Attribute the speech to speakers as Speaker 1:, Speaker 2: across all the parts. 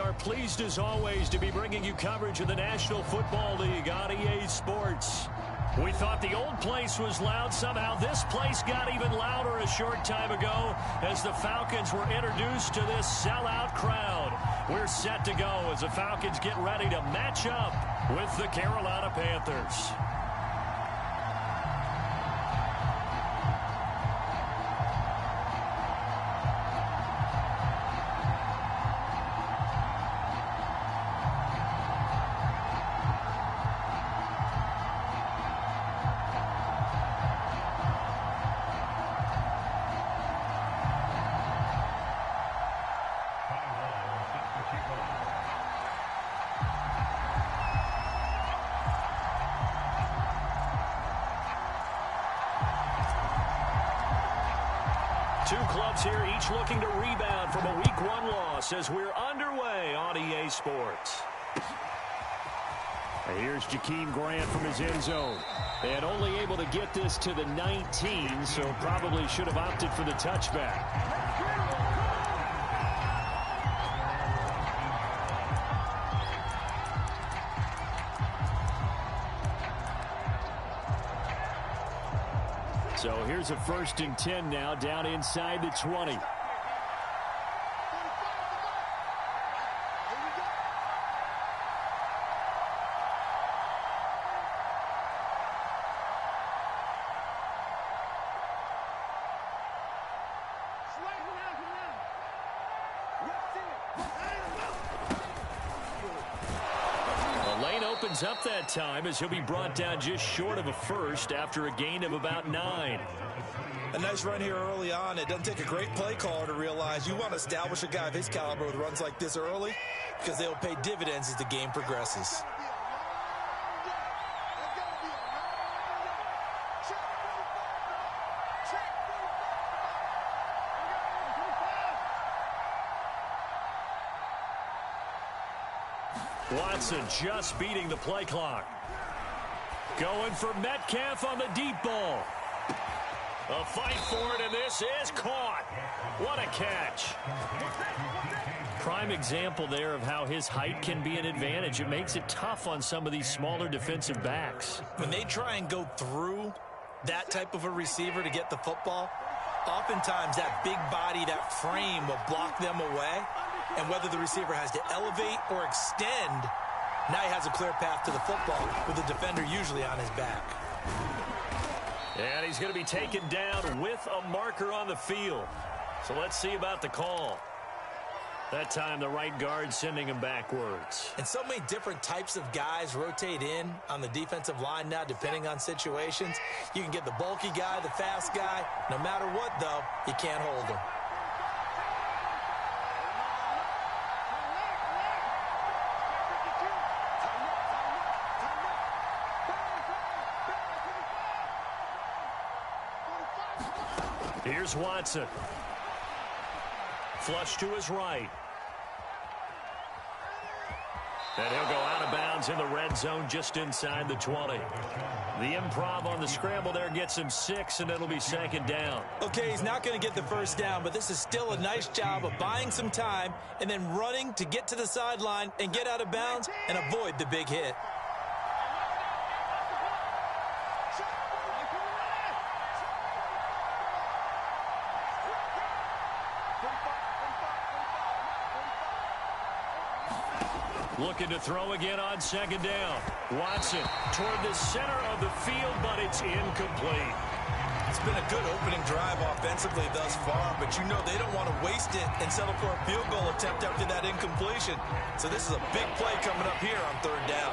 Speaker 1: are pleased as always to be bringing you coverage of the National Football League on EA Sports. We thought the old place was loud. Somehow this place got even louder a short time ago as the Falcons were introduced to this sellout crowd. We're set to go as the Falcons get ready to match up with the Carolina Panthers. Two clubs here, each looking to rebound from a Week 1 loss as we're underway on EA Sports. Here's Jakeem Grant from his end zone. And only able to get this to the 19, so probably should have opted for the touchback. So here's a 1st and 10 now, down inside the 20. Up that time as he'll be brought down just short of a first after a gain of about 9.
Speaker 2: A nice run here early on. It doesn't take a great play caller to realize you want to establish a guy of his caliber with runs like this early because they'll pay dividends as the game progresses.
Speaker 1: Watson just beating the play clock. Going for Metcalf on the deep ball. A fight for it, and this is caught. What a catch. Prime example there of how his height can be an advantage. It makes it tough on some of these smaller defensive backs.
Speaker 2: When they try and go through that type of a receiver to get the football, oftentimes that big body, that frame will block them away. And whether the receiver has to elevate or extend, now he has a clear path to the football with the defender usually on his back.
Speaker 1: And he's going to be taken down with a marker on the field. So let's see about the call. That time the right guard sending him backwards.
Speaker 2: And so many different types of guys rotate in on the defensive line now depending on situations. You can get the bulky guy, the fast guy. No matter what, though, you can't hold him.
Speaker 1: Here's Watson. Flush to his right. And he'll go out of bounds in the red zone just inside the 20. The improv on the scramble there gets him 6, and it'll be 2nd down.
Speaker 2: Okay, he's not going to get the 1st down, but this is still a nice job of buying some time and then running to get to the sideline and get out of bounds and avoid the big hit.
Speaker 1: Looking to throw again on 2nd down. Watson toward the center of the field, but it's incomplete.
Speaker 2: It's been a good opening drive offensively thus far, but you know they don't want to waste it and settle for a field goal attempt after that incompletion. So this is a big play coming up here on 3rd down.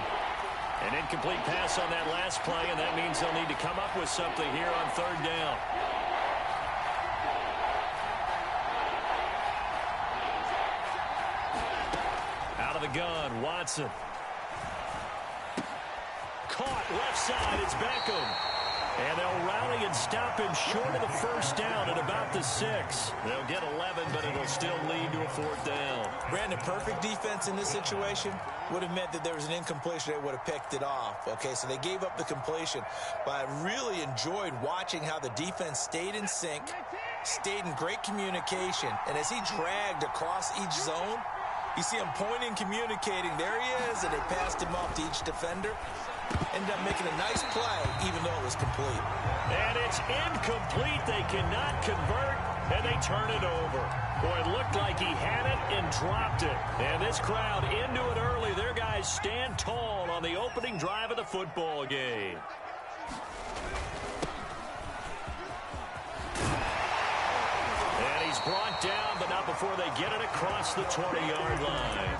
Speaker 1: An incomplete pass on that last play, and that means they'll need to come up with something here on 3rd down. The gun, Watson. Caught left side, it's Beckham. And they'll rally and stop him short of the 1st down at about the 6. They'll get 11, but it'll still lead to a 4th down.
Speaker 2: Brandon, perfect defense in this situation would have meant that there was an incompletion. They would have picked it off. Okay, so they gave up the completion. But I really enjoyed watching how the defense stayed in sync, stayed in great communication. And as he dragged across each zone, You see him pointing, communicating. There he is, and they passed him off to each defender. Ended up making a nice play, even though it was complete.
Speaker 1: And it's incomplete. They cannot convert, and they turn it over. Boy, it looked like he had it and dropped it. And this crowd into it early. Their guys stand tall on the opening drive of the football game. And he's brought down, but not before they get it across the 20-yard line.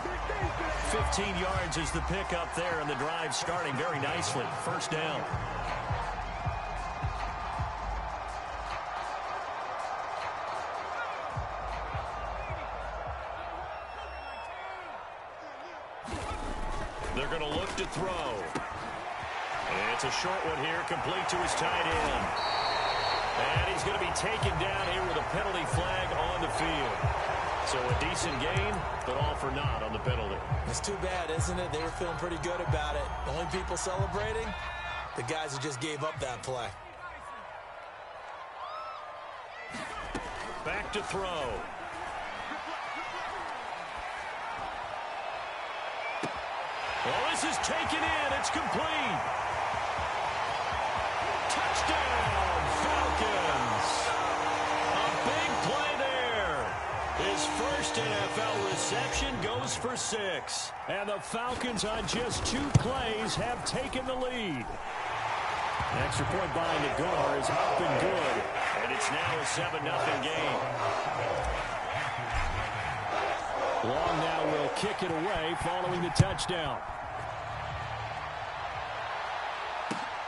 Speaker 1: 15 yards is the pickup there, and the drive starting very nicely. First down. They're going to look to throw. And it's a short one here, complete to his tight end. And he's going to be taken down here with a penalty flag on the field. So a decent gain, but all for naught on the penalty.
Speaker 2: It's too bad, isn't it? They were feeling pretty good about it. The only people celebrating, the guys who just gave up that play.
Speaker 1: Back to throw. Well, this is taken in. It's complete. Touchdown, Falcons. A big play there. His first NFL reception goes for 6. And the Falcons on just 2 plays have taken the lead. An extra point by Nagar is up and good. And it's now a 7-0 game. Long now will kick it away following the touchdown.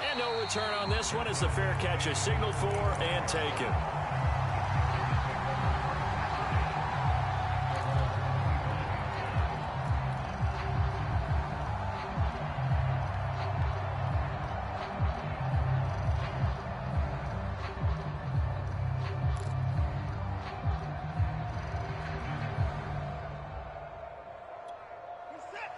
Speaker 1: And no return on this one as the fair catch is signaled for and taken.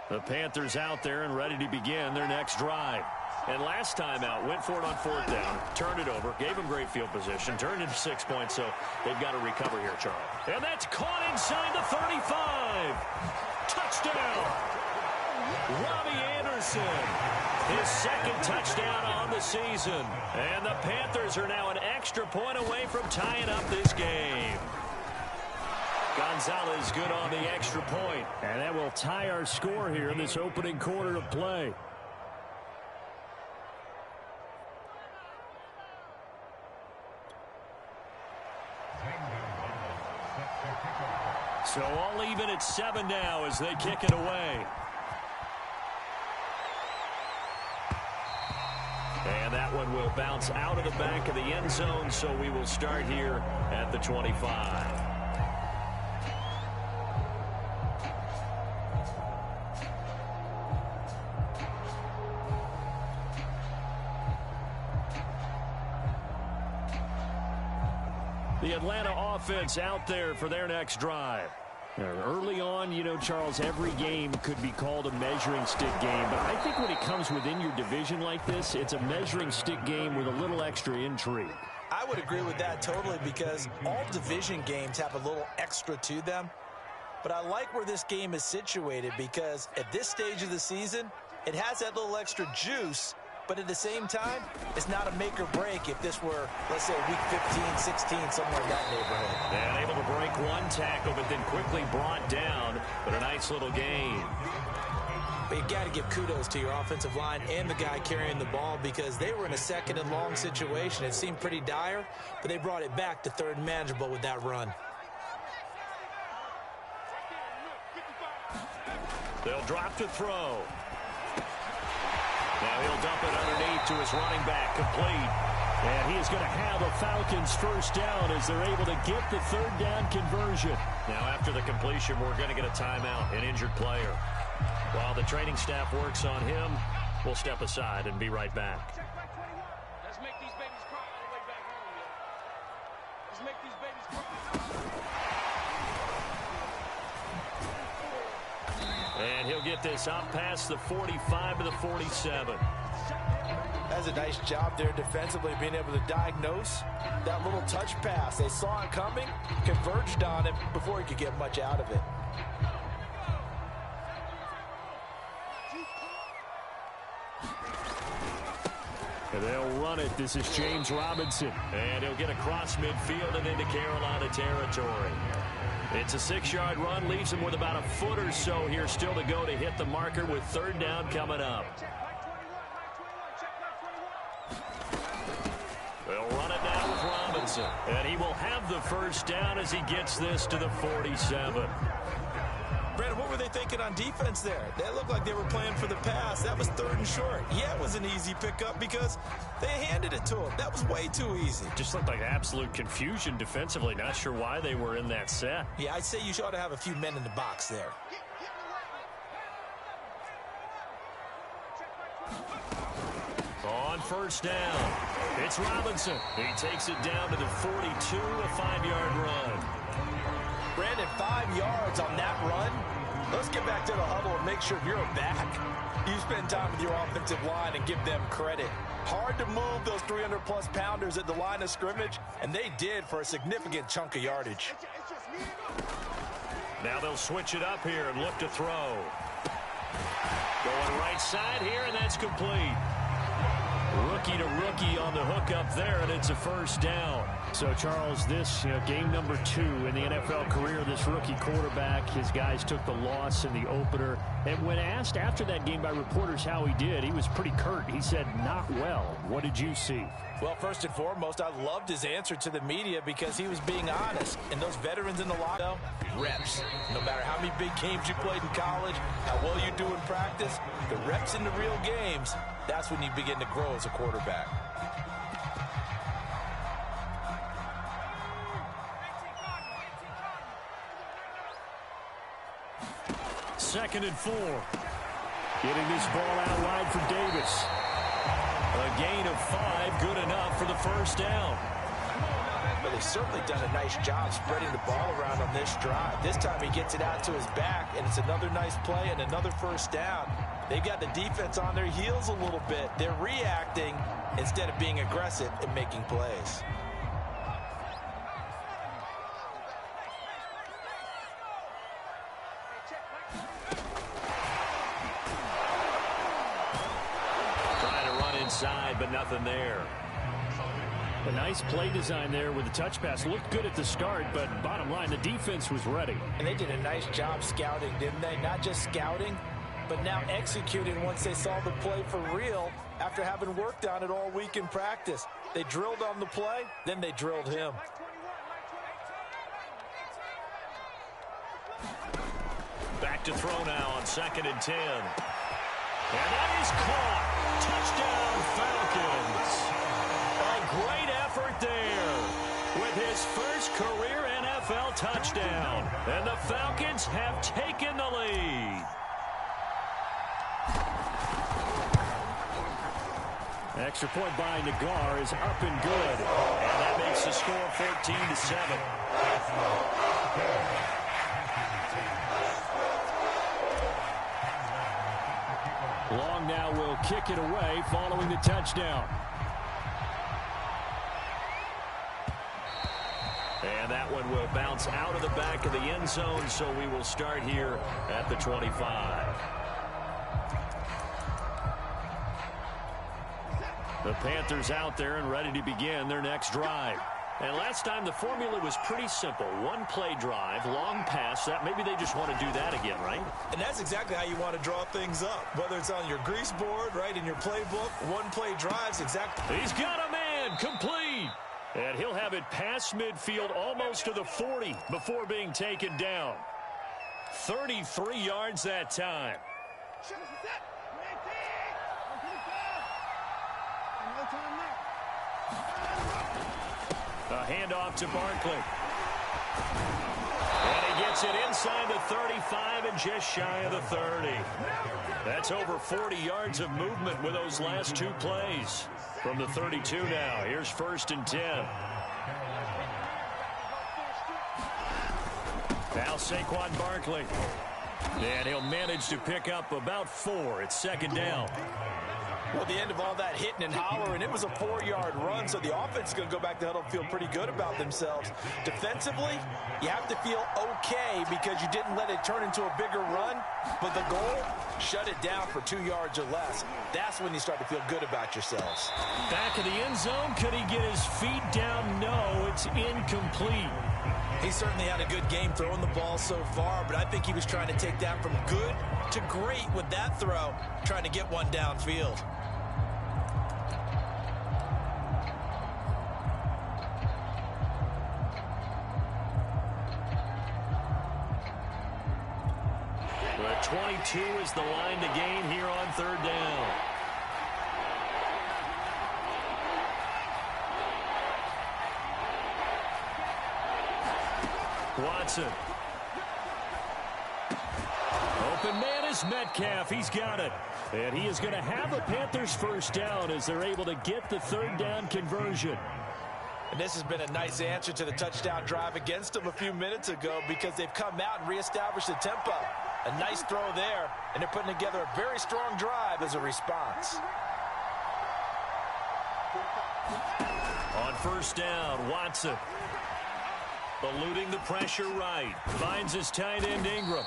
Speaker 1: The Panthers out there and ready to begin their next drive. And last time out, went for it on 4th down, turned it over, gave them great field position, turned into 6 points, so they've got to recover here, Charles. And that's caught inside the 35. Touchdown! Robbie Anderson, his 2nd touchdown on the season. And the Panthers are now an extra point away from tying up this game. Gonzalez good on the extra point. And that will tie our score here in this opening quarter of play. So all even at 7 now as they kick it away. And that one will bounce out of the back of the end zone, so we will start here at the 25. The Atlanta offense out there for their next drive. Early on, you know, Charles, every game could be called a measuring stick game. But I think when it comes within your division like this, it's a measuring stick game with a little extra intrigue.
Speaker 2: I would agree with that totally because all division games have a little extra to them. But I like where this game is situated because at this stage of the season, it has that little extra juice. But at the same time, it's not a make or break if this were, let's say, week 15, 16, somewhere in that neighborhood.
Speaker 1: And able to break one tackle, but then quickly brought down. But a nice little gain.
Speaker 2: But you got to give kudos to your offensive line and the guy carrying the ball because they were in a 2nd and long situation. It seemed pretty dire, but they brought it back to 3rd and manageable with that run.
Speaker 1: They'll drop to throw. Now he'll dump it underneath to his running back, complete. And he is going to have a Falcons first down as they're able to get the 3rd down conversion. Now after the completion, we're going to get a timeout, an injured player. While the training staff works on him, we'll step aside and be right back.
Speaker 3: Let's make these babies cry all the way back home, yo. Let's make these babies cry.
Speaker 1: And he'll get this up past the 45 to the 47.
Speaker 2: That's a nice job there defensively, being able to diagnose that little touch pass. They saw it coming, converged on it before he could get much out of it.
Speaker 1: And they'll run it. This is James Robinson. And he'll get across midfield and into Carolina territory. It's a 6-yard run. Leaves him with about a foot or so here still to go to hit the marker with 3rd down coming up. They'll run it down with Robinson. And he will have the 1st down as he gets this to the 47.
Speaker 2: Brandon, what were they thinking on defense there? They looked like they were playing for the pass. That was 3rd and short. Yeah, it was an easy pickup because they handed it to him. That was way too easy.
Speaker 1: Just looked like absolute confusion defensively. Not sure why they were in that set.
Speaker 2: Yeah, I'd say you ought to have a few men in the box there.
Speaker 1: On 1st down, it's Robinson. He takes it down to the 42, a 5-yard run.
Speaker 2: Brandon, 5 yards on that run. Let's get back to the huddle and make sure you're back. You spend time with your offensive line and give them credit. Hard to move those 300-plus pounders at the line of scrimmage, and they did for a significant chunk of yardage.
Speaker 1: Now they'll switch it up here and look to throw. Going right side here, and that's complete. Rookie to rookie on the hook up there, and it's a 1st down. So, Charles, this game number 2 in the NFL career, this rookie quarterback, his guys took the loss in the opener. And when asked after that game by reporters how he did, he was pretty curt. He said, not well. What did you see?
Speaker 2: Well, first and foremost, I loved his answer to the media because he was being honest. And those veterans in the lockdown, reps. No matter how many big games you played in college, how well you do in practice, the reps in the real games, that's when you begin to grow as a quarterback.
Speaker 1: Second and 4. Getting this ball out wide for Davis. A gain of 5, good enough for the 1st down.
Speaker 2: But they've certainly done a nice job spreading the ball around on this drive. This time he gets it out to his back, and it's another nice play and another 1st down. They've got the defense on their heels a little bit. They're reacting instead of being aggressive and making plays.
Speaker 1: Trying to run inside, but nothing there. A nice play design there with the touch pass. Looked good at the start, but bottom line, the defense was ready.
Speaker 2: And they did a nice job scouting, didn't they? Not just scouting, but now executing once they saw the play for real after having worked on it all week in practice. They drilled on the play, then they drilled him.
Speaker 1: Back to throw now on 2nd and 10. And that is caught. Touchdown, Falcons. A great effort there with his first career NFL touchdown. And the Falcons have taken the lead. Extra point by Nagar is up and good. And that makes the score 14-7. Long now will kick it away following the touchdown. And that one will bounce out of the back of the end zone, so we will start here at the 25. The Panthers out there and ready to begin their next drive. And last time the formula was pretty simple. One play drive, long pass. That maybe they just want to do that again, right?
Speaker 2: And that's exactly how you want to draw things up. Whether it's on your grease board, right, in your playbook, one play drives exactly.
Speaker 1: He's got a man, complete. And he'll have it past midfield almost to the 40 before being taken down. 33 yards that time. A handoff to Barkley. And he gets it inside the 35 and just shy of the 30. That's over 40 yards of movement with those last 2 plays. From the 32 now, here's 1st and 10. Now Saquon Barkley. And he'll manage to pick up about 4. It's 2nd down.
Speaker 2: Well, the end of all that hitting and hollering, it was a 4-yard run, so the offense is going to go back to huddle and feel pretty good about themselves. Defensively, you have to feel okay because you didn't let it turn into a bigger run, but the goal, shut it down for 2 yards or less. That's when you start to feel good about yourselves.
Speaker 1: Back of the end zone, could he get his feet down? No, it's incomplete.
Speaker 2: He certainly had a good game throwing the ball so far, but I think he was trying to take that from good to great with that throw, trying to get one downfield.
Speaker 1: The 22 is the line to gain here on 3rd down. Watson. Open man is Metcalf. He's got it. And he is going to have a Panthers first down as they're able to get the 3rd down conversion.
Speaker 2: And this has been a nice answer to the touchdown drive against them a few minutes ago because they've come out and reestablished the tempo. A nice throw there, and they're putting together a very strong drive as a response.
Speaker 1: On 1st down, Watson. Eluding the pressure right. Finds his tight end Ingram.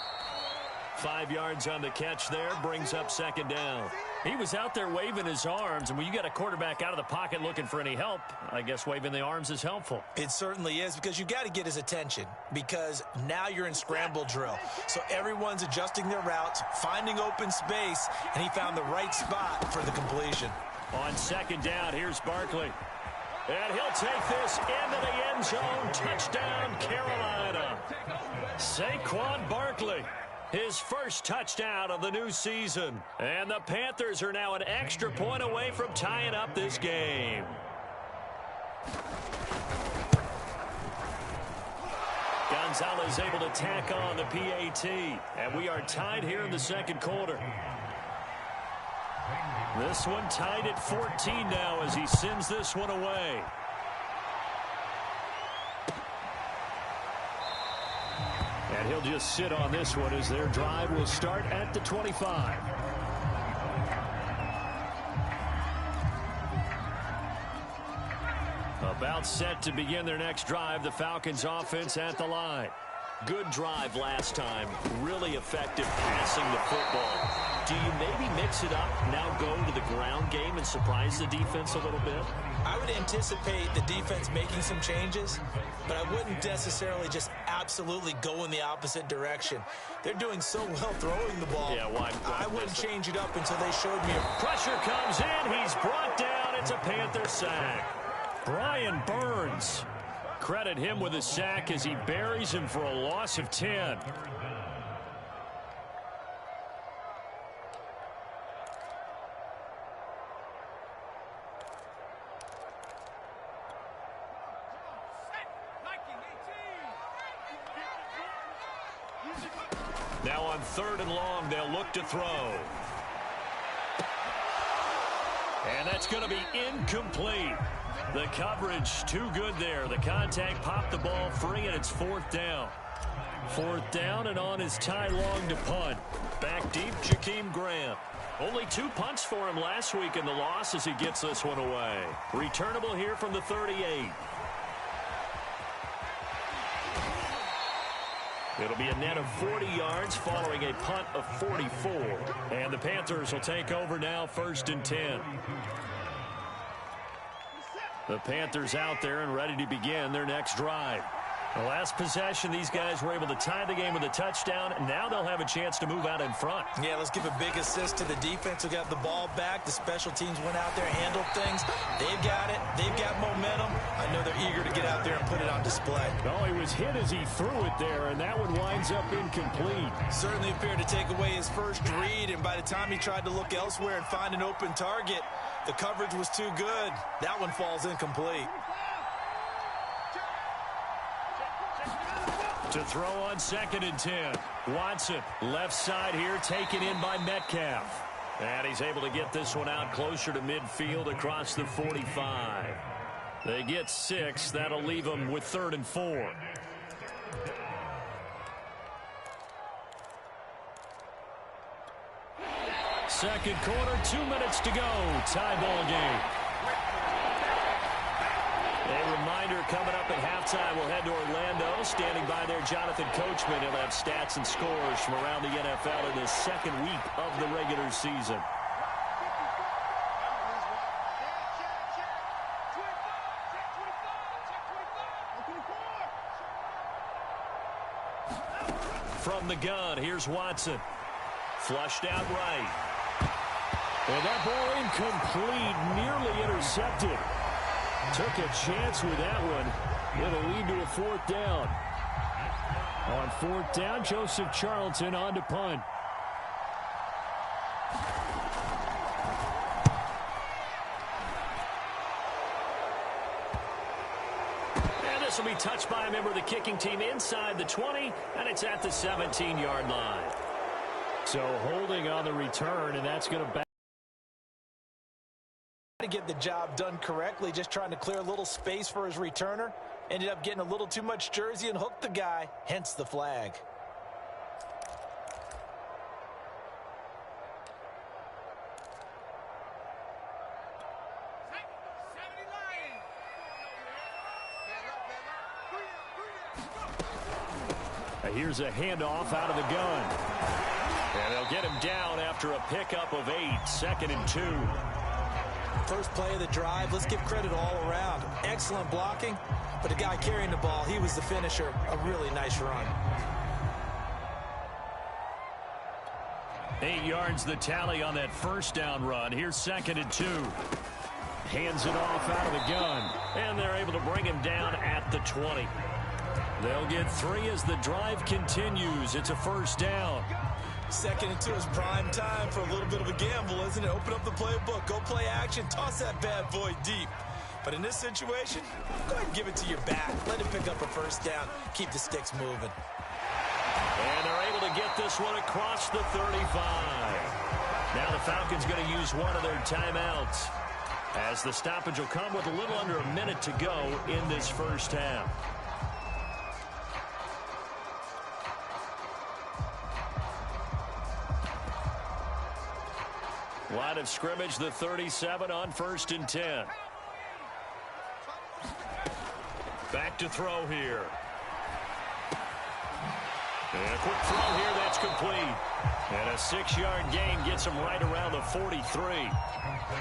Speaker 1: 5 yards on the catch there. Brings up 2nd down. He was out there waving his arms, and when you got a quarterback out of the pocket looking for any help, I guess waving the arms is helpful.
Speaker 2: It certainly is because you got to get his attention because now you're in scramble drill. So everyone's adjusting their routes, finding open space, and he found the right spot for the completion.
Speaker 1: On 2nd down, here's Barkley. And he'll take this into the end zone. Touchdown, Carolina. Saquon Barkley. His first touchdown of the new season. And the Panthers are now an extra point away from tying up this game. Gonzalez able to tack on the PAT. And we are tied here in the 2nd quarter. This one tied at 14 now as he sends this one away. And he'll just sit on this one as their drive will start at the 25. About set to begin their next drive. The Falcons offense at the line. Good drive last time. Really effective passing the football. Do you maybe mix it up, now go to the ground game and surprise the defense a little bit?
Speaker 2: I would anticipate the defense making some changes, but I wouldn't necessarily just absolutely go in the opposite direction. They're doing so well throwing the ball.
Speaker 1: Yeah, why
Speaker 2: I wouldn't change it up until they showed me a...
Speaker 1: Pressure comes in. He's brought down. It's a Panther sack. Brian Burns. Credit him with a sack as he buries him for a loss of 10. Now on 3rd and long, they'll look to throw. And that's going to be incomplete. The coverage too good there. The contact popped the ball free, and it's 4th down. 4th down, and on his Ty Long to punt. Back deep, Jakeem Graham. Only 2 punts for him last week in the loss as he gets this one away. Returnable here from the 38. It'll be a net of 40 yards following a punt of 44. And the Panthers will take over now, 1st and 10. The Panthers out there and ready to begin their next drive. The last possession, these guys were able to tie the game with a touchdown. Now they'll have a chance to move out in front.
Speaker 2: Yeah, let's give a big assist to the defense who got the ball back. The special teams went out there, handled things. They've got it. They've got momentum. I know they're eager to get out there and put it on display.
Speaker 1: Oh, he was hit as he threw it there, and that one winds up incomplete.
Speaker 2: Certainly appeared to take away his first read, and by the time he tried to look elsewhere and find an open target, the coverage was too good. That one falls incomplete.
Speaker 1: To throw on 2nd and 10. Watson, left side here, taken in by Metcalf. And he's able to get this one out closer to midfield across the 45. They get 6. That'll leave them with 3rd and 4. second quarter, 2 minutes to go. Tie ball game. A reminder coming up at halftime, we'll head to Orlando. Standing by there, Jonathan Coachman. He'll have stats and scores from around the NFL in this second week of the regular season. From the gun, here's Watson. Flushed out right. And that ball incomplete, nearly intercepted. Took a chance with that one. It'll lead to a fourth down. On fourth down, Joseph Charlton on to punt. And this will be touched by a member of the kicking team inside the 20, and it's at the 17-yard line. So holding on the return, and that's going to back.
Speaker 2: To get the job done correctly, just trying to clear a little space for his returner. Ended up getting a little too much jersey and hooked the guy, hence the flag.
Speaker 1: Here's a handoff out of the gun. And they'll get him down after a pickup of 8, 2nd and 2.
Speaker 2: First play of the drive, let's give credit all around. Excellent blocking, but the guy carrying the ball, he was the finisher. A really nice run.
Speaker 1: 8 yards the tally on that first down run. Here's 2nd and 2. Hands it off out of the gun, and they're able to bring him down at the 20. They'll get 3 as the drive continues. It's a first down.
Speaker 2: 2nd and 2 is prime time for a little bit of a gamble, isn't it? Open up the playbook, go play action, toss that bad boy deep. But in this situation, go ahead and give it to your back. Let him pick up a first down. Keep the sticks moving.
Speaker 1: And they're able to get this one across the 35. Now the Falcons going to use one of their timeouts, as the stoppage will come with a little under a minute to go in this first half. Line of scrimmage, the 37 on 1st and 10. Back to throw here. And a quick throw here, that's complete. And a 6-yard gain gets them right around the 43.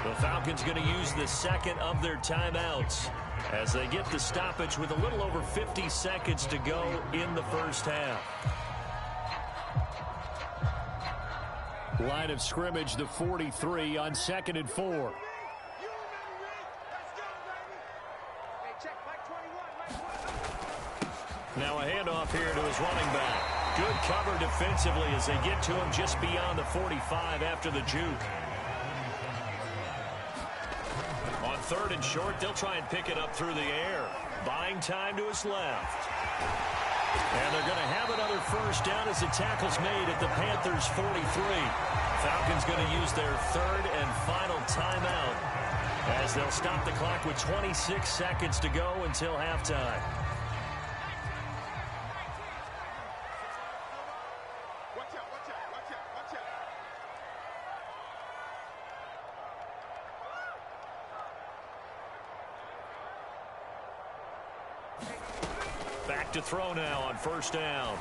Speaker 1: The Falcons going to use the second of their timeouts as they get the stoppage with a little over 50 seconds to go in the first half. Line of scrimmage, the 43 on 2nd and 4. Now a handoff here to his running back. Good cover defensively as they get to him just beyond the 45 after the juke. On 3rd and short, they'll try and pick it up through the air. Buying time to his left. And they're going to have another first down as the tackle's made at the Panthers' 43. Falcons going to use their 3rd and final timeout as they'll stop the clock with 26 seconds to go until halftime. Back to throw now on 1st down.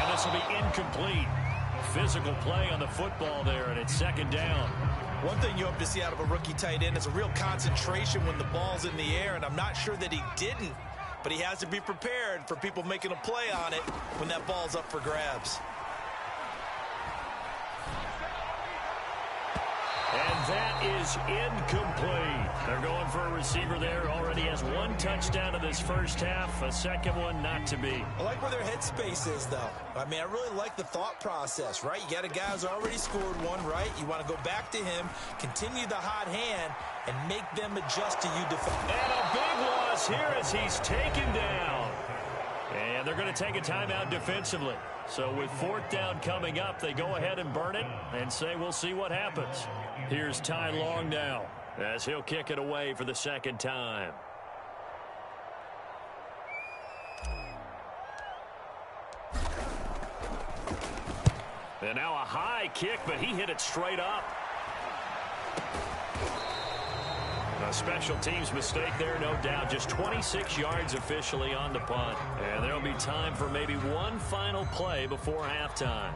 Speaker 1: And this will be incomplete. Physical play on the football there, and it's 2nd down.
Speaker 2: One thing you hope to see out of a rookie tight end is a real concentration when the ball's in the air, and I'm not sure that he didn't, but he has to be prepared for people making a play on it when that ball's up for grabs.
Speaker 1: And that is incomplete. They're going for a receiver there. Already has 1 touchdown in this first half. A second one not to be.
Speaker 2: I like where their headspace is, though. I mean, I really like the thought process, right? You got a guy who's already scored one, right? You want to go back to him, continue the hot hand, and make them adjust to you defensively.
Speaker 1: And a big loss here as he's taken down. And they're going to take a timeout defensively. So with 4th down coming up, they go ahead and burn it and say we'll see what happens. Here's Ty Long now as he'll kick it away for the 2nd time. And now a high kick, but he hit it straight up. A special teams mistake there, no doubt. Just 26 yards officially on the punt. And there'll be time for maybe one final play before halftime.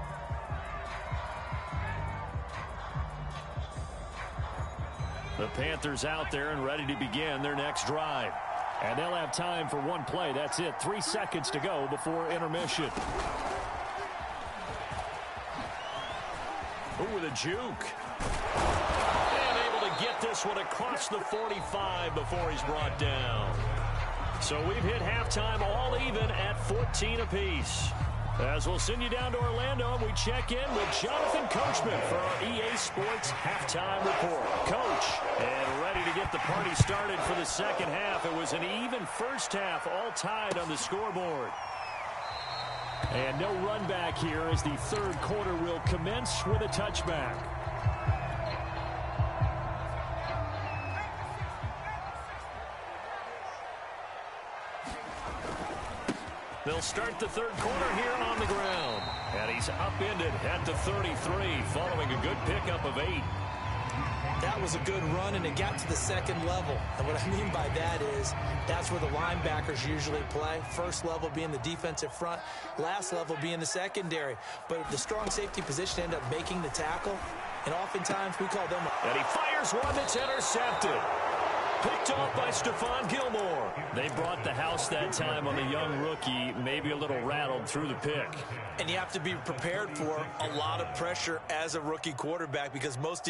Speaker 1: The Panthers out there and ready to begin their next drive. And they'll have time for one play. That's it. 3 seconds to go before intermission. Ooh, with a juke. And able to get this one across the 45 before he's brought down. So we've hit halftime all even at 14 apiece. As we'll send you down to Orlando, and we check in with Jonathan Coachman for our EA Sports Halftime Report. Coach, and ready to get the party started for the second half. It was an even first half, all tied on the scoreboard. And no run back here as the third quarter will commence with a touchback. They'll start the third quarter here on the ground. And he's upended at the 33 following a good pickup of 8.
Speaker 2: That was a good run, and it got to the second level. And what I mean by that is that's where the linebackers usually play. First level being the defensive front, last level being the secondary. But the strong safety position ended up making the tackle, and oftentimes we call them.
Speaker 1: And he fires one that's intercepted. Picked off by Stephon Gilmore. They brought the house that time on the young rookie, maybe a little rattled through the pick.
Speaker 2: And you have to be prepared for a lot of pressure as a rookie quarterback because most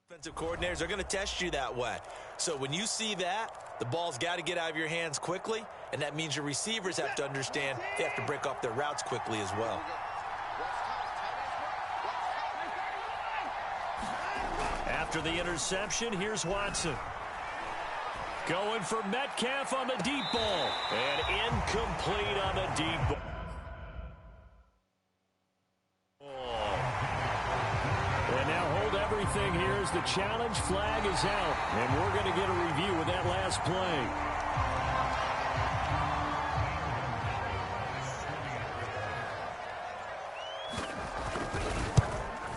Speaker 2: defensive coordinators are going to test you that way. So when you see that, the ball's got to get out of your hands quickly, and that means your receivers have to understand they have to break off their routes quickly as well.
Speaker 1: After the interception, here's Watson. Going for Metcalf on the deep ball. And incomplete on the deep ball. And now hold everything here as the challenge flag is out. And we're going to get a review of that last play.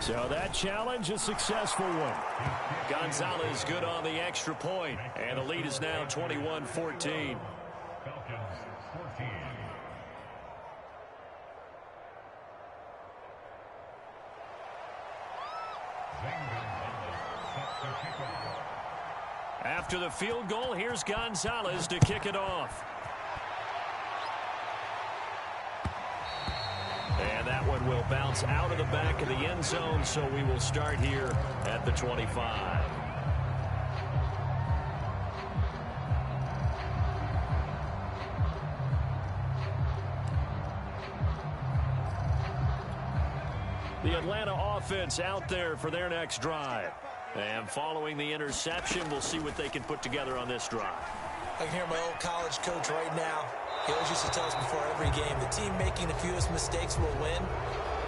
Speaker 1: So that challenge, a successful one. Gonzalez good on the extra point, and the lead is now 21-14. After the field goal, here's Gonzalez to kick it off. And that one will bounce out of the back of the end zone, so we will start here at the 25. The Atlanta offense out there for their next drive. And following the interception, we'll see what they can put together on this drive.
Speaker 2: I can hear my old college coach right now. He always used to tell us before every game, the team making the fewest mistakes will win.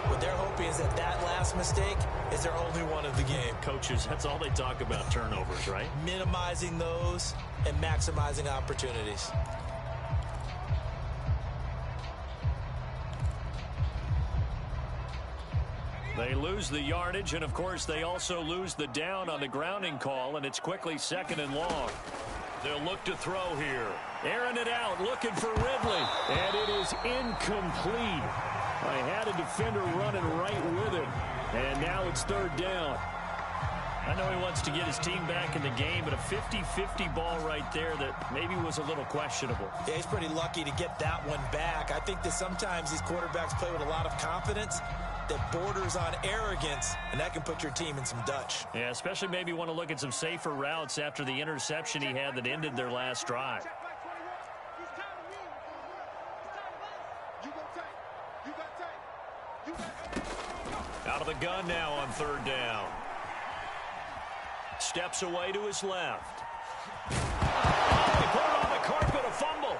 Speaker 2: What they're hoping is that that last mistake is their only one of the game.
Speaker 1: Coaches, that's all they talk about, turnovers, right?
Speaker 2: Minimizing those and maximizing opportunities.
Speaker 1: They lose the yardage, and, of course, they also lose the down on the grounding call, and it's quickly 2nd and long. They'll look to throw here. Airing it out, looking for Ridley. And it is incomplete. I had a defender running right with him. And now it's 3rd down. I know he wants to get his team back in the game, but a 50-50 ball right there that maybe was a little questionable.
Speaker 2: Yeah, he's pretty lucky to get that one back. I think that sometimes these quarterbacks play with a lot of confidence that borders on arrogance, and that can put your team in some Dutch.
Speaker 1: Yeah, especially maybe want to look at some safer routes after the interception he had that ended their last drive. Out of the gun now on 3rd down. Steps away to his left. Oh, he put it on the carpet, a fumble.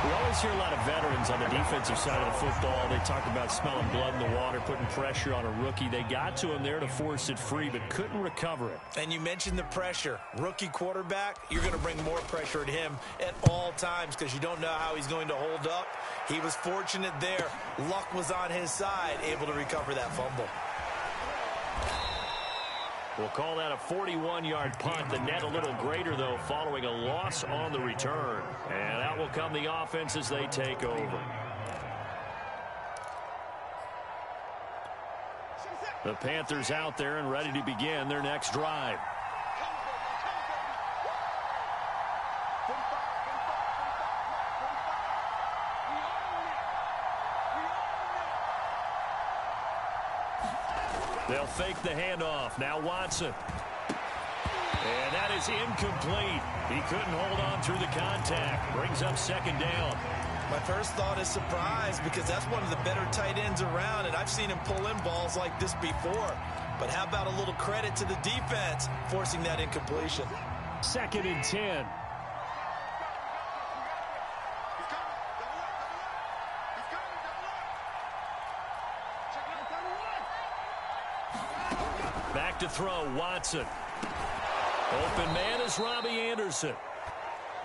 Speaker 1: We always always hear a lot of veterans on the defensive side of the football. They talk about smelling blood in the water, putting pressure on a rookie. They got to him there to force it free, but couldn't recover it.
Speaker 2: And you mentioned the pressure. Rookie quarterback, you're going to bring more pressure at him at all times because you don't know how he's going to hold up. He was fortunate there. Luck was on his side, able to recover that fumble.
Speaker 1: We'll call that a 41-yard punt. The net a little greater, though, following a loss on the return. And out will come the offense as they take over. The Panthers out there and ready to begin their next drive. They'll fake the handoff. Now Watson. And that is incomplete. He couldn't hold on through the contact. Brings up second down.
Speaker 2: My first thought is surprise because that's one of the better tight ends around, and I've seen him pull in balls like this before. But how about a little credit to the defense forcing that incompletion?
Speaker 1: 2nd and 10. Back to throw, Watson. Open man is Robbie Anderson.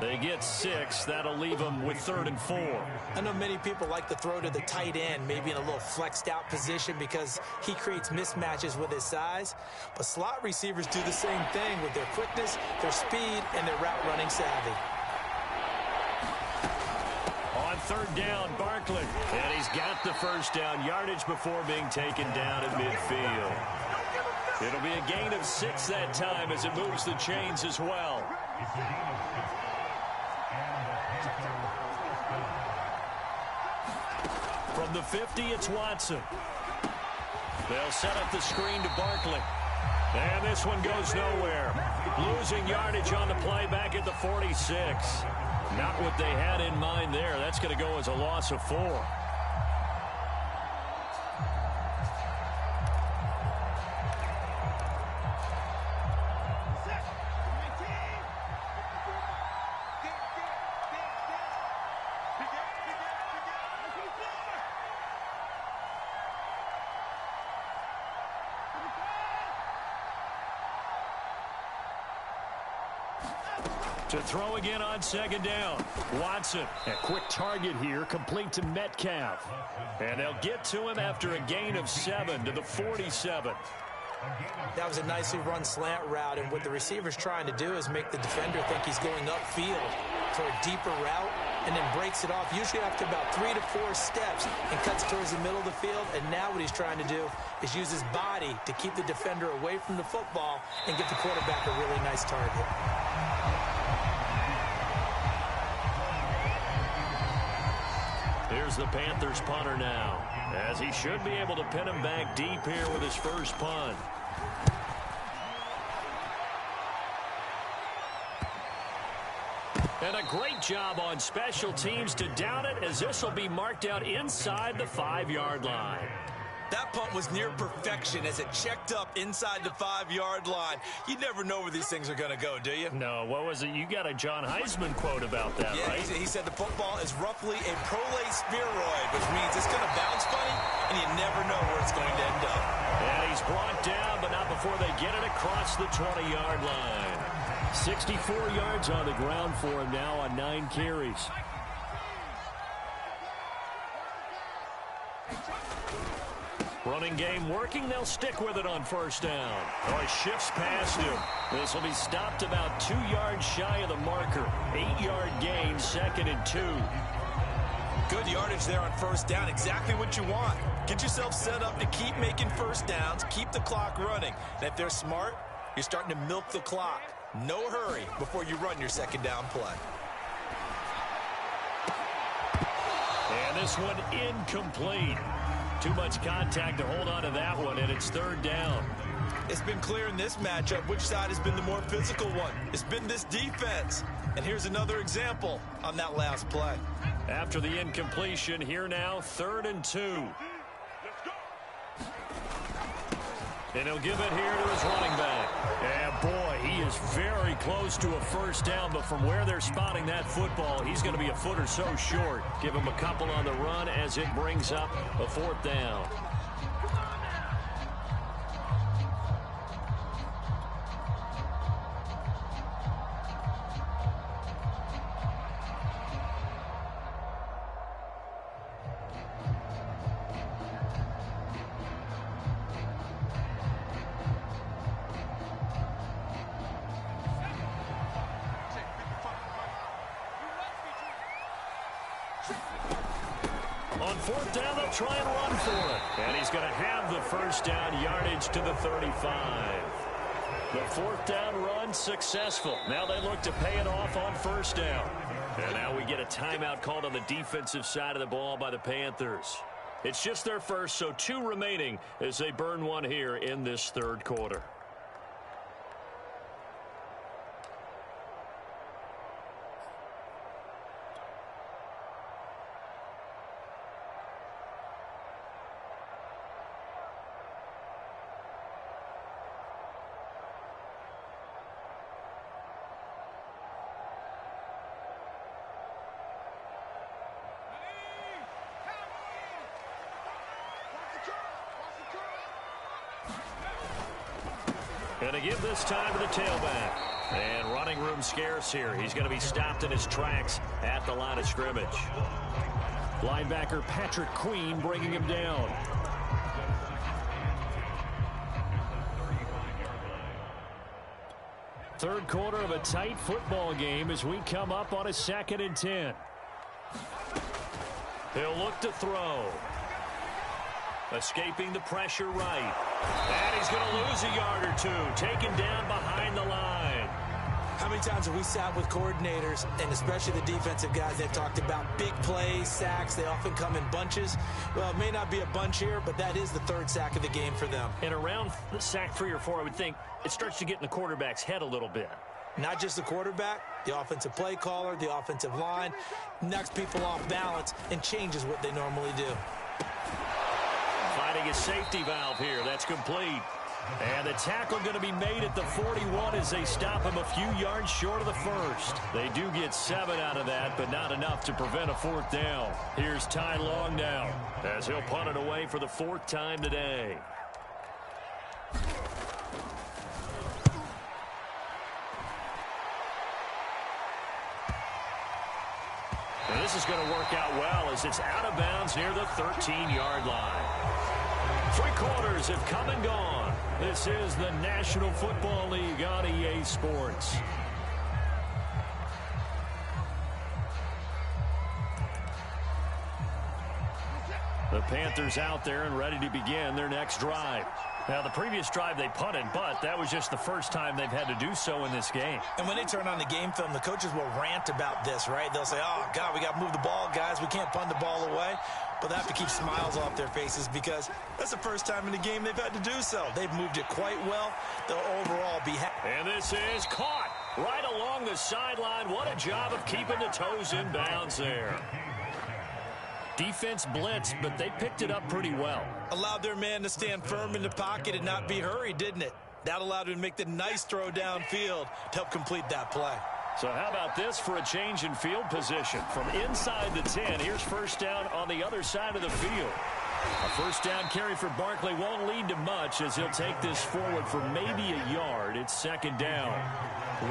Speaker 1: They get 6. That'll leave them with 3rd and 4.
Speaker 2: I know many people like to throw to the tight end, maybe in a little flexed out position because he creates mismatches with his size. But slot receivers do the same thing with their quickness, their speed, and their route running savvy.
Speaker 1: On 3rd down, Barkley. And he's got the first down yardage before being taken down at midfield. It'll be a gain of 6 that time as it moves the chains as well. From the 50, it's Watson. They'll set up the screen to Barkley. And this one goes nowhere. Losing yardage on the play back at the 46. Not what they had in mind there. That's going to go as a loss of 4. To throw again on 2nd down. Watson. A quick target here, complete to Metcalf. And they'll get to him after a gain of 7 to the 47.
Speaker 2: That was a nicely run slant route, and what the receiver's trying to do is make the defender think he's going upfield for a deeper route and then breaks it off, usually after about 3 to 4 steps, and cuts towards the middle of the field. And now what he's trying to do is use his body to keep the defender away from the football and give the quarterback a really nice target.
Speaker 1: Here's the Panthers punter now, as he should be able to pin him back deep here with his first punt. And a great job on special teams to down it, as this will be marked out inside the 5-yard line.
Speaker 2: That punt was near perfection as it checked up inside the 5-yard line. You never know where these things are going to go, do you?
Speaker 1: No, what was it? You got a John Heisman quote about that,
Speaker 2: yeah,
Speaker 1: right?
Speaker 2: He said the football is roughly a prolate spheroid, which means it's going to bounce funny, and you never know where it's going to end up.
Speaker 1: And he's brought down, but not before they get it across the 20-yard line. 64 yards on the ground for him now on 9 carries. Running game working. They'll stick with it on 1st down. Oh, he shifts past him. This will be stopped about 2 yards shy of the marker. 8-yard gain, 2nd and 2.
Speaker 2: Good yardage there on 1st down. Exactly what you want. Get yourself set up to keep making 1st downs, keep the clock running. And if they're smart, you're starting to milk the clock. No hurry before you run your 2nd down play.
Speaker 1: And this one incomplete. Too much contact to hold on to that one, and it's 3rd down.
Speaker 2: It's been clear in this matchup which side has been the more physical one. It's been this defense. And here's another example on that last play.
Speaker 1: After the incompletion, here now, 3rd and 2. And he'll give it here to his running back. And boy, he is very close to a first down, but from where they're spotting that football, he's going to be a foot or so short. Give him a couple on the run as it brings up a fourth down. On fourth down, they'll try and run for it. And he's going to have the first down yardage to the 35. The fourth down run successful. Now they look to pay it off on first down. And now we get a timeout called on the defensive side of the ball by the Panthers. It's just their first, so 2 remaining as they burn one here in this third quarter. Going to give this time to the tailback. And running room scarce here. He's going to be stopped in his tracks at the line of scrimmage. Linebacker Patrick Queen bringing him down. Third quarter of a tight football game as we come up on a 2nd and 10. He'll look to throw. Escaping the pressure right. And he's going to lose a yard or 2. Taken down behind the line.
Speaker 2: How many times have we sat with coordinators, and especially the defensive guys, they've talked about big plays, sacks. They often come in bunches. Well, it may not be a bunch here, but that is the 3rd sack of the game for them.
Speaker 1: And around the sack 3 or 4, I would think it starts to get in the quarterback's head a little bit.
Speaker 2: Not just the quarterback, the offensive play caller, the offensive line, knocks people off balance and changes what they normally do.
Speaker 1: Finding a safety valve here. That's complete. And the tackle going to be made at the 41 as they stop him a few yards short of the first. They do get 7 out of that, but not enough to prevent a 4th down. Here's Ty Long now as he'll punt it away for the 4th time today. And this is going to work out well as it's out of bounds near the 13-yard line. 3 quarters have come and gone. This is the National Football League on EA Sports. The Panthers out there and ready to begin their next drive. Now, the previous drive they punted, but that was just the first time they've had to do so in this game.
Speaker 2: And when they turn on the game film, the coaches will rant about this, right? They'll say, oh, God, we got to move the ball, guys. We can't punt the ball away. But they have to keep smiles off their faces because that's the first time in the game they've had to do so. They've moved it quite well. They'll overall be happy.
Speaker 1: And this is caught right along the sideline. What a job of keeping the toes in bounds there. Defense blitzed, but they picked it up pretty well.
Speaker 2: Allowed their man to stand firm in the pocket and not be hurried, didn't it? That allowed him to make the nice throw downfield to help complete that play.
Speaker 1: So how about this for a change in field position? From inside the 10, here's first down on the other side of the field. A first down carry for Barkley won't lead to much as he'll take this forward for maybe a yard. It's 2nd down.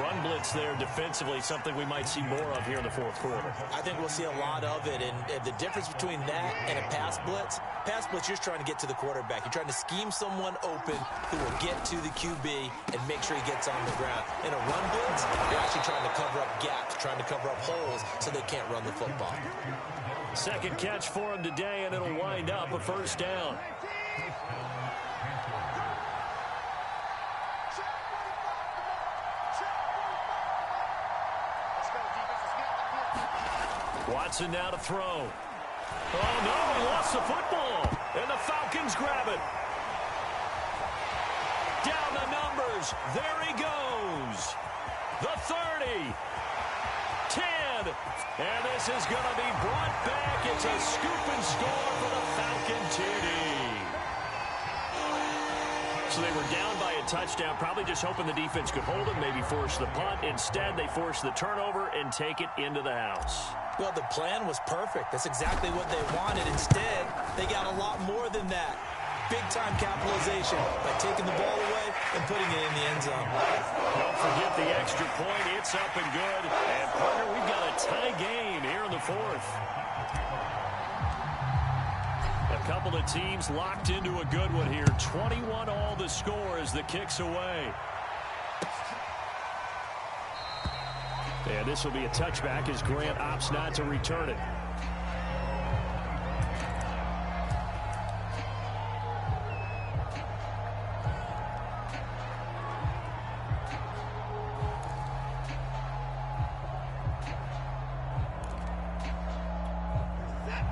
Speaker 1: Run blitz there defensively, something we might see more of here in the 4th quarter.
Speaker 2: I think we'll see a lot of it, and the difference between that and a pass blitz, you're just trying to get to the quarterback. You're trying to scheme someone open who will get to the QB and make sure he gets on the ground. In a run blitz, you're actually trying to cover up gaps, trying to cover up holes so they can't run the football.
Speaker 1: 2nd catch for him today, and it'll wind up a first down. Watson now to throw. Oh, no, he lost the football. And the Falcons grab it. Down the numbers. There he goes. The 30. 10. And this is going to be brought back. It's a scoop and score for the Falcon TD. So they were down by a touchdown, probably just hoping the defense could hold them, maybe force the punt. Instead, they forced the turnover and take it into the house.
Speaker 2: Well, the plan was perfect. That's exactly what they wanted. Instead, they got a lot more than that. Big-time capitalization by taking the ball away and putting it in the end zone.
Speaker 1: Don't forget the extra point. It's up and good. And, partner, we've got a tie game here in the fourth. A couple of teams locked into a good one here. 21 all the score as the kick's away. And this will be a touchback as Grant opts not to return it.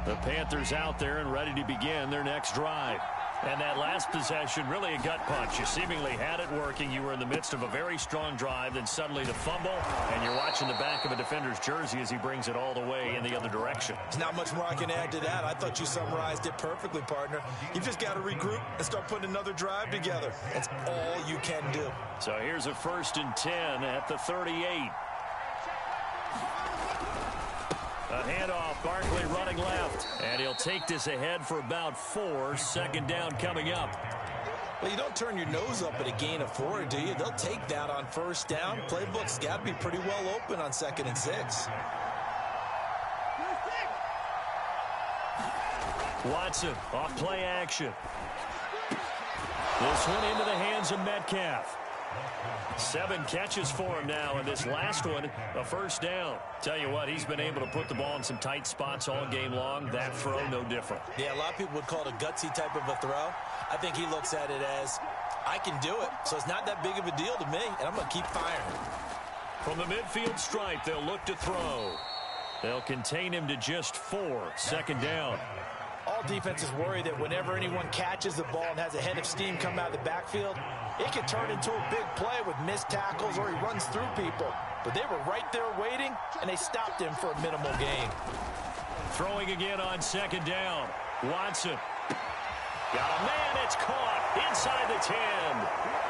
Speaker 1: The Panthers out there and ready to begin their next drive. And that last possession, really a gut punch. You seemingly had it working. You were in the midst of a very strong drive, then suddenly the fumble, and you're watching the back of a defender's jersey as he brings it all the way in the other direction.
Speaker 2: There's not much more I can add to that. I thought you summarized it perfectly, partner. You've just got to regroup and start putting another drive together. That's all you can do.
Speaker 1: So here's a 1st and 10 at the 38. A handoff, Barkley running left, and he'll take this ahead for about 4. Second down coming up.
Speaker 2: Well, you don't turn your nose up at a gain of 4, do you? They'll take that on 1st down. Playbook's got to be pretty well open on 2nd and 6.
Speaker 1: Watson off play action. This one into the hands of Metcalf. 7 catches for him now, and this last one, a 1st down. Tell you what, he's been able to put the ball in some tight spots all game long. That throw, no different.
Speaker 2: Yeah, a lot of people would call it a gutsy type of a throw. I think he looks at it as, I can do it, so it's not that big of a deal to me, and I'm going to keep firing.
Speaker 1: From the midfield stripe, they'll look to throw. They'll contain him to just 4. Second down.
Speaker 2: All defenses worry that whenever anyone catches the ball and has a head of steam come out of the backfield, it can turn into a big play with missed tackles or he runs through people. But they were right there waiting, and they stopped him for a minimal gain.
Speaker 1: Throwing again on 2nd down. Watson. Got a man, it's caught inside the 10.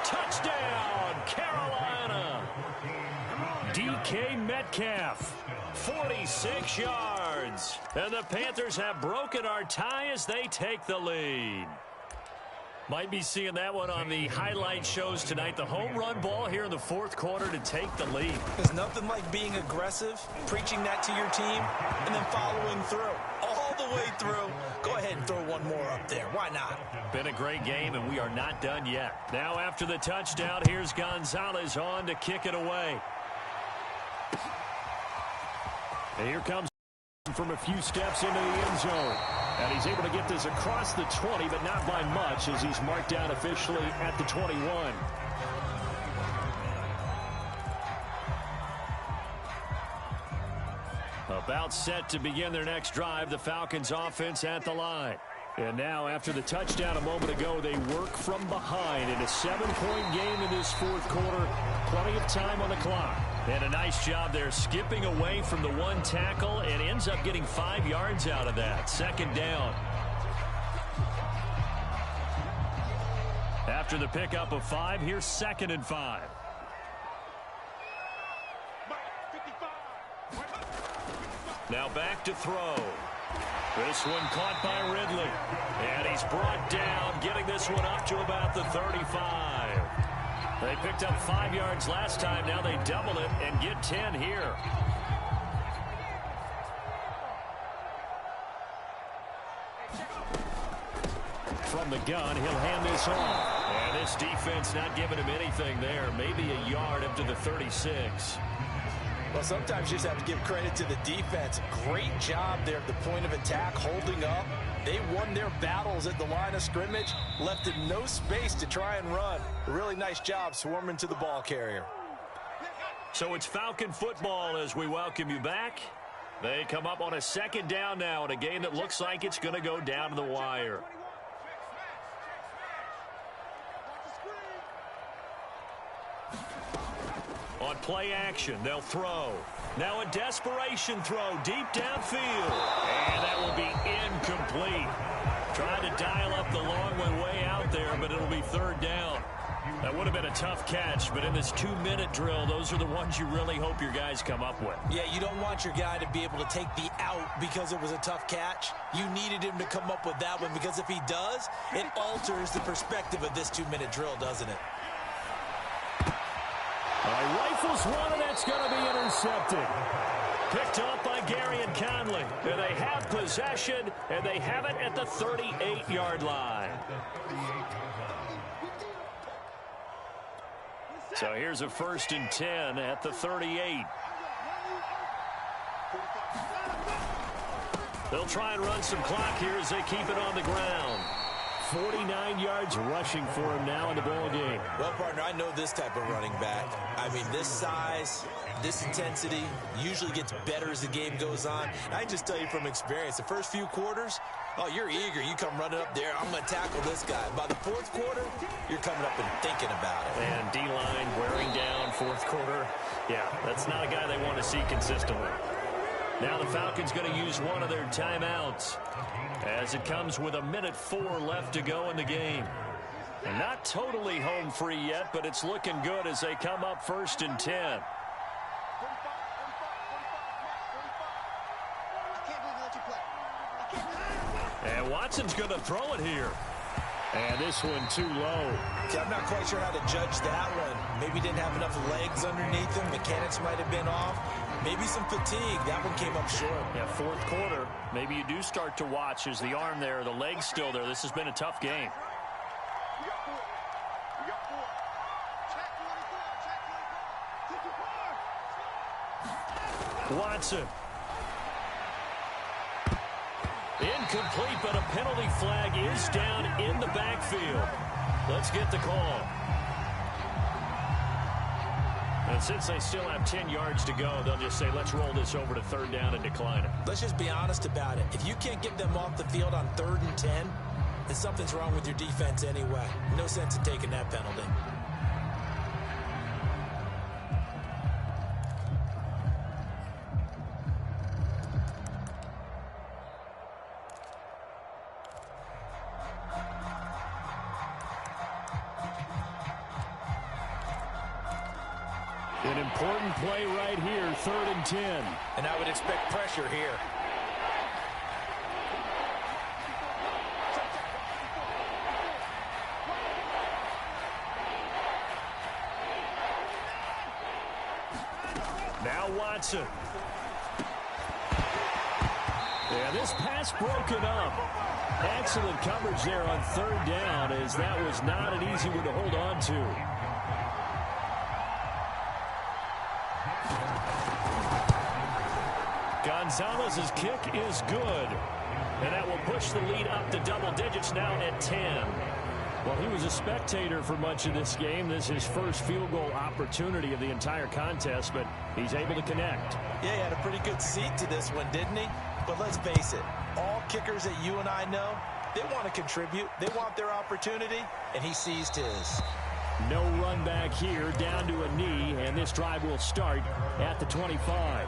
Speaker 1: Touchdown, Carolina. DK Metcalf. 46 yards. And the Panthers have broken our tie as they take the lead. Might be seeing that one on the highlight shows tonight. The home run ball here in the 4th quarter to take the lead.
Speaker 2: There's nothing like being aggressive, preaching that to your team, and then following through. All the way through. Go ahead and throw one more up there. Why not?
Speaker 1: Been a great game, and we are not done yet. Now after the touchdown, here's Gonzalez on to kick it away. And here comes from a few steps into the end zone. And he's able to get this across the 20, but not by much as he's marked down officially at the 21. About set to begin their next drive, the Falcons offense at the line. And now, after the touchdown a moment ago, they work from behind in a 7-point game in this 4th quarter. Plenty of time on the clock. And a nice job there skipping away from the 1 tackle and ends up getting 5 yards out of that. 2nd down. After the pickup of 5, here's 2nd and 5. Now back to throw. This one caught by Ridley. And he's brought down, getting this one up to about the 35. They picked up 5 yards last time. Now they double it and get 10 here. From the gun, he'll hand this off. And this defense not giving him anything there. Maybe a yard up to the 36.
Speaker 2: Well, sometimes you just have to give credit to the defense. Great job there at the point of attack, holding up. They won their battles at the line of scrimmage, left in no space to try and run. A really nice job swarming to the ball carrier.
Speaker 1: So it's Falcon football as we welcome you back. They come up on a 2nd down now in a game that looks like it's going to go down to the wire. On play action, they'll throw. Now a desperation throw deep downfield. And that will be incomplete. Trying to dial up the long one way out there, but it'll be third down. That would have been a tough catch, but in this 2-minute drill, those are the ones you really hope your guys come up with.
Speaker 2: Yeah, you don't want your guy to be able to take the out because it was a tough catch. You needed him to come up with that one, because if he does, it alters the perspective of this 2-minute drill, doesn't it?
Speaker 1: Rifles one, and that's going to be intercepted. Picked up by Gary and Conley. And they have possession, and they have it at the 38-yard line. So here's a 1st and 10 at the 38. They'll try and run some clock here as they keep it on the ground. 49 yards rushing for him now in the ball game.
Speaker 2: Well, partner, I know this type of running back. I mean, this size, this intensity usually gets better as the game goes on. And I can just tell you from experience, the first few quarters, oh, you're eager. You come running up there. I'm going to tackle this guy. By the fourth quarter, you're coming up and thinking about it.
Speaker 1: And D-line wearing down fourth quarter. Yeah, that's not a guy they want to see consistently. Now the Falcons going to use one of their timeouts as it comes with 1:04 left to go in the game. And not totally home free yet, but it's looking good as they come up 1st and 10. And Watson's going to throw it here. And this one too low.
Speaker 2: See, I'm not quite sure how to judge that one. Maybe didn't have enough legs underneath him. Mechanics might have been off. Maybe some fatigue. That one came up short.
Speaker 1: Yeah, fourth quarter. Maybe you do start to watch. Is the arm there, the leg's still there. This has been a tough game. Watson. Incomplete, but a penalty flag is down in the backfield. Let's get the call. And since they still have 10 yards to go, they'll just say, let's roll this over to 3rd down and decline it.
Speaker 2: Let's just be honest about it. If you can't get them off the field on 3rd and 10, then something's wrong with your defense anyway. No sense in taking that penalty.
Speaker 1: An important play right here, 3rd and 10.
Speaker 2: And I would expect pressure here.
Speaker 1: Now Watson. Yeah, this pass broken up. Excellent coverage there on 3rd down, as that was not an easy one to hold on to. Gonzalez's kick is good. And that will push the lead up to double digits now at 10. Well, he was a spectator for much of this game. This is his first field goal opportunity of the entire contest, but he's able to connect.
Speaker 2: Yeah, he had a pretty good seat to this one, didn't he? But let's face it, all kickers that you and I know, they want to contribute. They want their opportunity, and he seized his.
Speaker 1: No run back here, down to a knee, and this drive will start at the 25.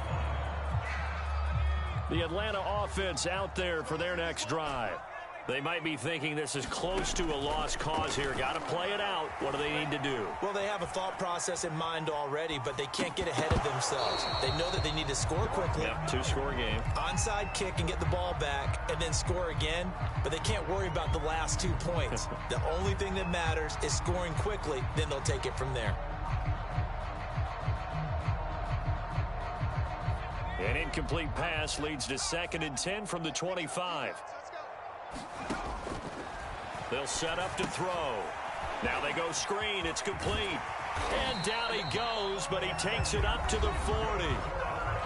Speaker 1: The Atlanta offense out there for their next drive. They might be thinking this is close to a lost cause here. Got to play it out. What do they need to do?
Speaker 2: Well, they have a thought process in mind already, but they can't get ahead of themselves. They know that they need to score quickly.
Speaker 1: Yep, 2-score game.
Speaker 2: Onside kick and get the ball back and then score again, but they can't worry about the last 2 points. The only thing that matters is scoring quickly, then they'll take it from there.
Speaker 1: An incomplete pass leads to 2nd and 10 from the 25. They'll set up to throw. Now they go screen. It's complete. And down he goes, but he takes it up to the 40.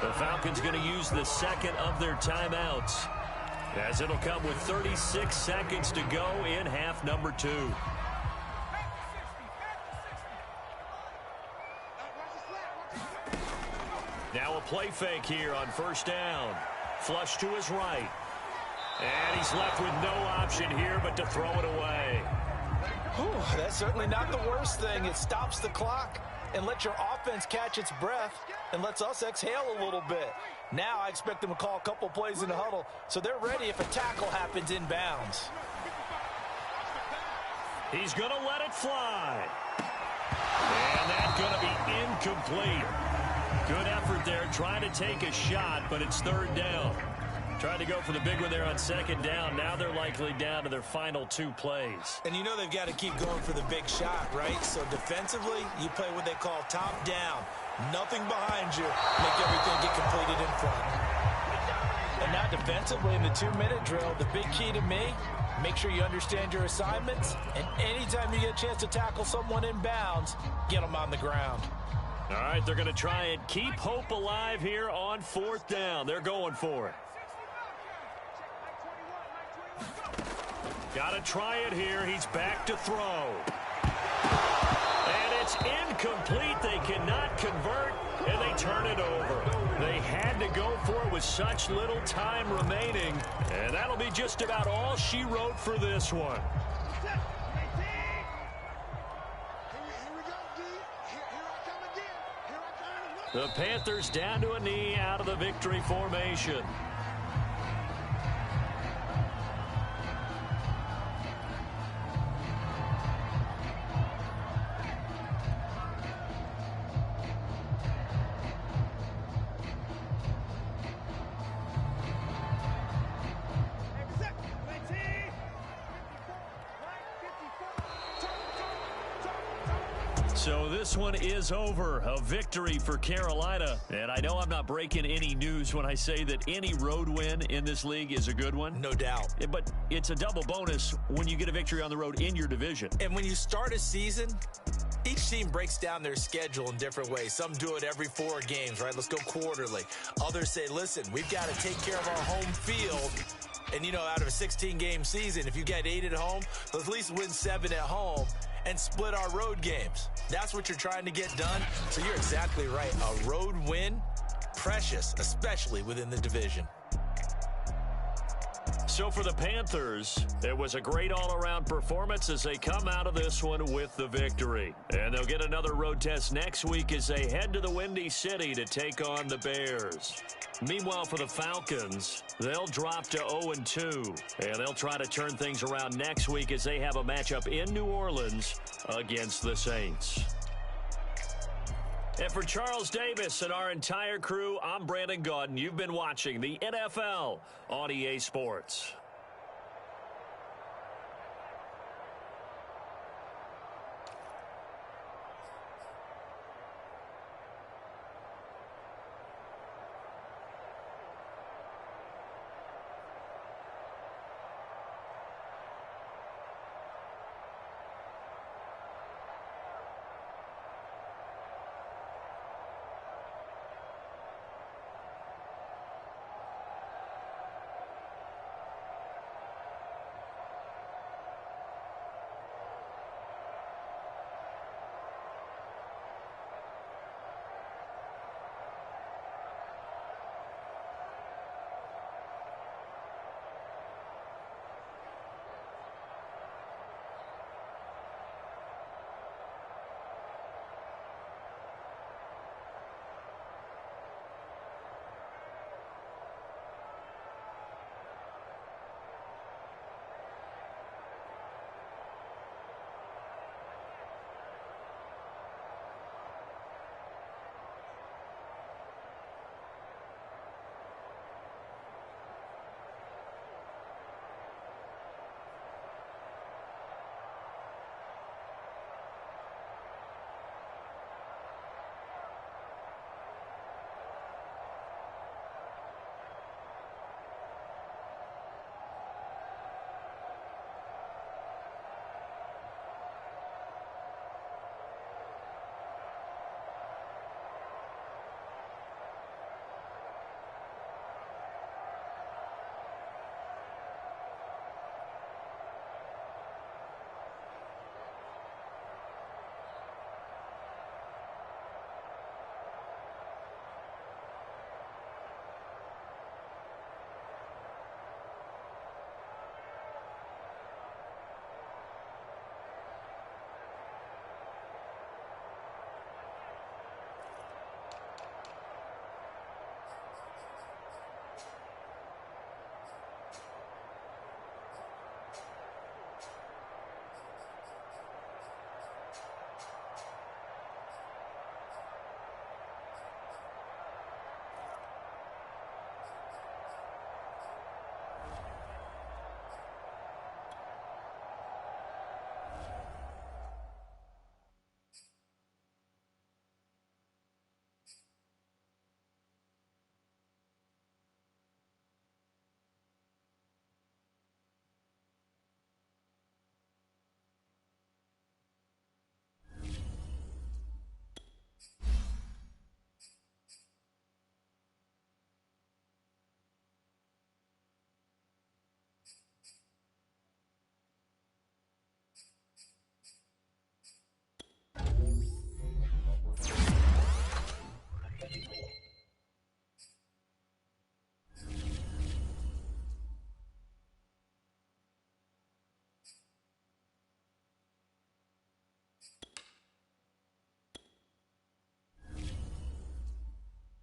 Speaker 1: The Falcons going to use the 2nd of their timeouts, as it'll come with 36 seconds to go in half number 2. Now a play fake here on 1st down. Flush to his right. And he's left with no option here but to throw it away.
Speaker 2: Whew, that's certainly not the worst thing. It stops the clock and lets your offense catch its breath and lets us exhale a little bit. Now I expect them to call a couple plays in the huddle so they're ready if a tackle happens inbounds.
Speaker 1: He's going to let it fly. And that's going to be incomplete. Good effort there trying to take a shot, but it's third down. Tried to go for the big one there on second down. Now they're likely down to their final 2 plays.
Speaker 2: And you know they've got to keep going for the big shot, right? So defensively, you play what they call top down. Nothing behind you. Make everything get completed in front. And now defensively in the 2-minute drill, the big key to me, make sure you understand your assignments. And anytime you get a chance to tackle someone in bounds, get them on the ground.
Speaker 1: All right, they're going to try and keep hope alive here on 4th down. They're going for it. Got to try it here. He's back to throw. And it's incomplete. They cannot convert, and they turn it over. They had to go for it with such little time remaining, and that'll be just about all she wrote for this one. The Panthers down to a knee out of the victory formation. So this one is over. A victory for Carolina. And I know I'm not breaking any news when I say that any road win in this league is a good one.
Speaker 2: No doubt.
Speaker 1: But it's a double bonus when you get a victory on the road in your division.
Speaker 2: And when you start a season, each team breaks down their schedule in different ways. Some do it every 4 games, right? Let's go quarterly. Others say, listen, we've got to take care of our home field. And, you know, out of a 16-game season, if you get 8 at home, let's at least win 7 at home and split our road games. That's what you're trying to get done. So you're exactly right. A road win, precious, especially within the division.
Speaker 1: So for the Panthers, it was a great all-around performance as they come out of this one with the victory. And they'll get another road test next week as they head to the Windy City to take on the Bears. Meanwhile, for the Falcons, they'll drop to 0-2, and they'll try to turn things around next week as they have a matchup in New Orleans against the Saints. And for Charles Davis and our entire crew, I'm Brandon Gaudin. You've been watching the NFL on EA Sports.